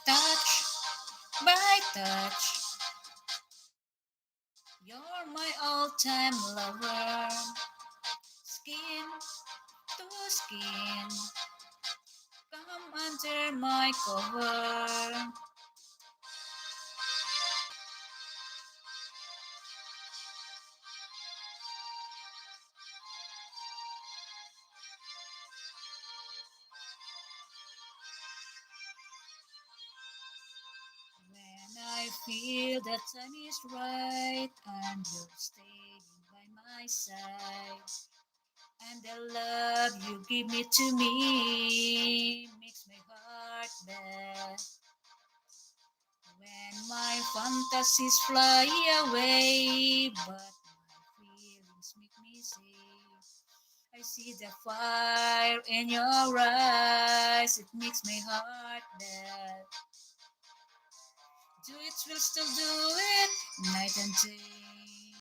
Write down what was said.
Touch by touch, you're my all-time lover. Skin to skin, come under my cover. When I feel the time is right and you're staying by my side, and the love you give me to me makes my heart beat. When my fantasies fly away, but my feelings make me safe. I see the fire in your eyes, it makes my heart beat. Do it, we'll still do it, night and day.